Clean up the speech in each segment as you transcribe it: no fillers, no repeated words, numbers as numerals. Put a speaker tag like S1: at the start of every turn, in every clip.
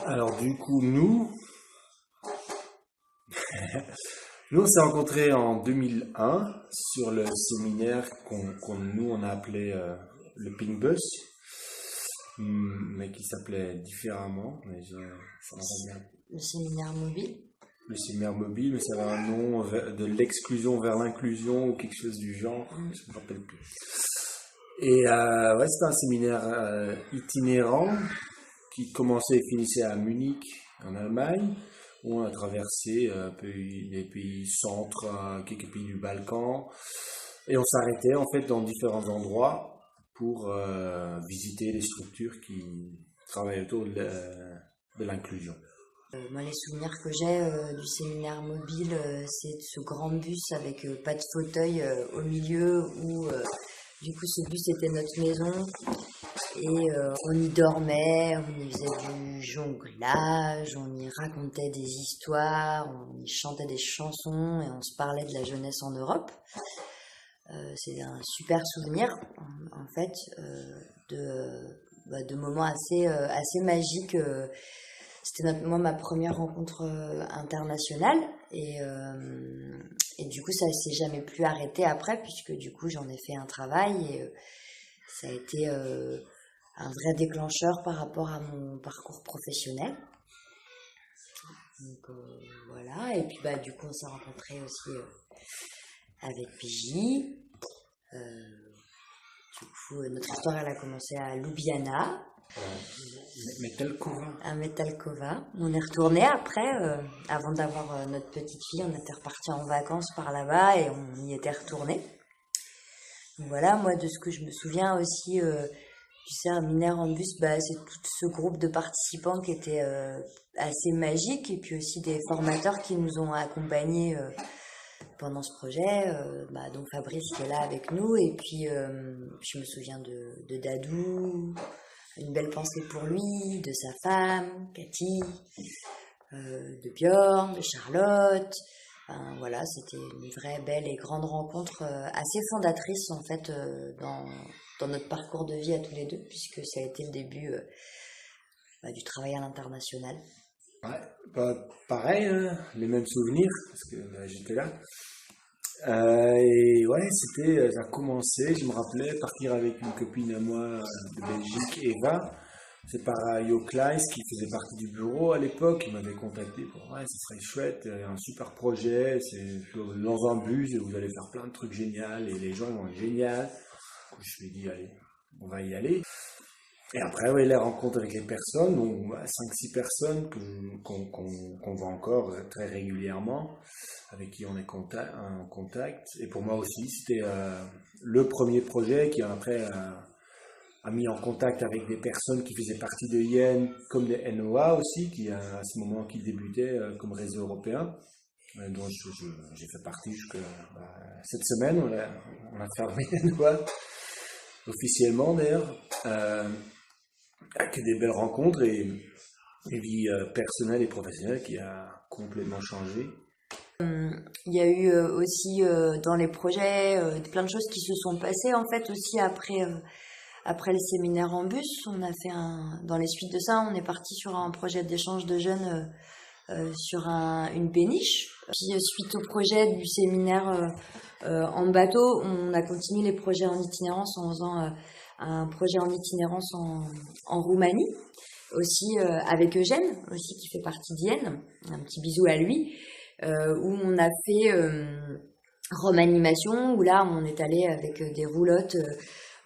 S1: Alors du coup, nous on s'est rencontrés en 2001 sur le séminaire nous on a appelé le Pink Bus, mais qui s'appelait différemment, ça me revient.
S2: Le séminaire mobile.
S1: Le séminaire mobile, mais ça avait un nom de l'exclusion vers l'inclusion ou quelque chose du genre, je ne me rappelle plus. Et ouais, c'était un séminaire itinérant qui commençait et finissait à Munich, en Allemagne, où on a traversé les pays centres, quelques pays du Balkan, et on s'arrêtait en fait dans différents endroits pour visiter les structures qui travaillent autour de l'inclusion.
S2: Moi, les souvenirs que j'ai du séminaire mobile, c'est ce grand bus avec pas de fauteuil au milieu où du coup ce bus était notre maison et on y dormait, on y faisait du jonglage, on y racontait des histoires, on y chantait des chansons et on se parlait de la jeunesse en Europe. C'est un super souvenir en fait de moments assez magiques. C'était ma première rencontre internationale et du coup ça s'est jamais plus arrêté après puisque du coup j'en ai fait un travail et ça a été un vrai déclencheur par rapport à mon parcours professionnel. Donc voilà, et puis du coup on s'est rencontrés aussi avec PJ. Du coup notre histoire elle a commencé à Ljubljana.
S1: Metelkova.
S2: À Metelkova. On est retourné après, avant d'avoir notre petite fille, on était reparti en vacances par là-bas et on y était retourné. Voilà, moi de ce que je me souviens aussi du séminaire en bus, c'est tout ce groupe de participants qui était assez magique et puis aussi des formateurs qui nous ont accompagnés pendant ce projet. Donc Fabrice qui est là avec nous et puis je me souviens de Dadou. Une belle pensée pour lui, de sa femme, Cathy, de Björn, de Charlotte. Voilà, c'était une vraie belle et grande rencontre assez fondatrice en fait dans notre parcours de vie à tous les deux, puisque ça a été le début du travail à l'international.
S1: Ouais, pareil, hein, les mêmes souvenirs, parce que j'étais là. Et ouais, ça a commencé, je me rappelais, partir avec une copine à moi de Belgique, Eva. C'est par Jo Kleis qui faisait partie du bureau à l'époque, il m'avait contacté pour ouais, ce serait chouette, un super projet, c'est dans un bus et vous allez faire plein de trucs géniaux et les gens vont être géniaux. Je lui ai dit, allez, on va y aller. Et après, ouais, les rencontres avec les personnes, donc 5-6 personnes qu'on voit encore très régulièrement, avec qui on est en contact. Et pour moi aussi, c'était le premier projet qui après a mis en contact avec des personnes qui faisaient partie de IEN, comme des NOA aussi, qui à ce moment qui débutaient comme réseau européen, dont j'ai fait partie jusqu'à cette semaine. On a fermé NOA, officiellement d'ailleurs. Avec des belles rencontres et une vie personnelle et professionnelle qui a complètement changé.
S2: Il y a eu aussi dans les projets plein de choses qui se sont passées en fait aussi après le séminaire en bus. On a fait dans les suites de ça, on est parti sur un projet d'échange de jeunes sur une péniche. Puis suite au projet du séminaire en bateau, on a continué les projets en itinérance en faisant un projet en itinérance en Roumanie, aussi avec Eugène, aussi qui fait partie d'IEN, un petit bisou à lui, où on a fait Rome Animation, où là on est allé avec des roulottes,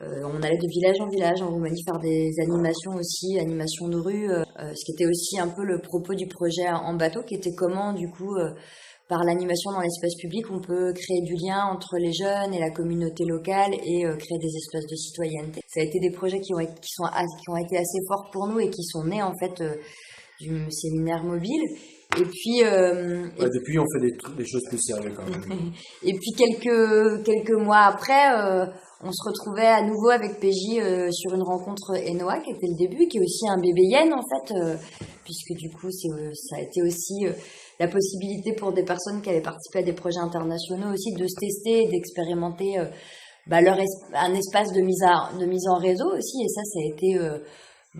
S2: on allait de village en village en Roumanie faire des animations aussi, animations de rue, ce qui était aussi un peu le propos du projet en bateau, qui était comment du coup par l'animation dans l'espace public, on peut créer du lien entre les jeunes et la communauté locale et créer des espaces de citoyenneté. Ça a été des projets qui ont été assez forts pour nous et qui sont nés en fait du séminaire mobile. Et puis
S1: depuis on fait des choses plus sérieuses quand même.
S2: Et puis quelques mois après, on se retrouvait à nouveau avec PJ sur une rencontre ENOA qui était le début, qui est aussi un bébé yen en fait, puisque du coup ça a été aussi la possibilité pour des personnes qui avaient participé à des projets internationaux aussi de se tester, d'expérimenter un espace de mise en réseau aussi. Et ça a été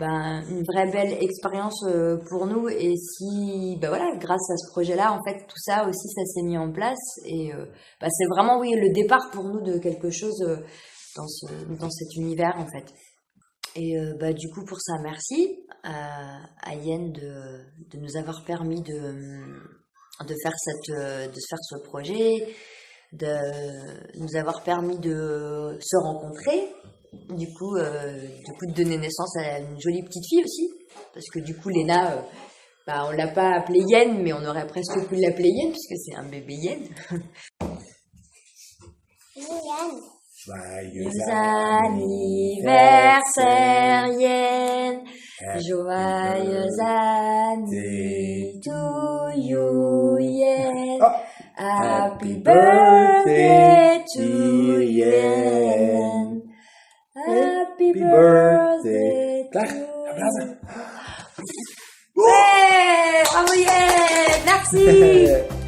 S2: une vraie belle expérience pour nous. Et si, voilà, grâce à ce projet-là, en fait, tout ça aussi, ça s'est mis en place. Et c'est vraiment, oui, le départ pour nous de quelque chose dans cet univers, en fait. Et du coup, pour ça, merci à Yen de nous avoir permis de faire ce projet, de nous avoir permis de se rencontrer, du coup de donner naissance à une jolie petite fille aussi, parce que du coup Léna, on l'a pas appelée Yen, mais on aurait presque pu l'appeler Yen puisque c'est un bébé Yen.
S1: Joyeux
S2: anniversaire Yen, joyeux anniversaire to you Yen, happy birthday to Yen, happy birthday to you. Ouais, bravo Yen, merci.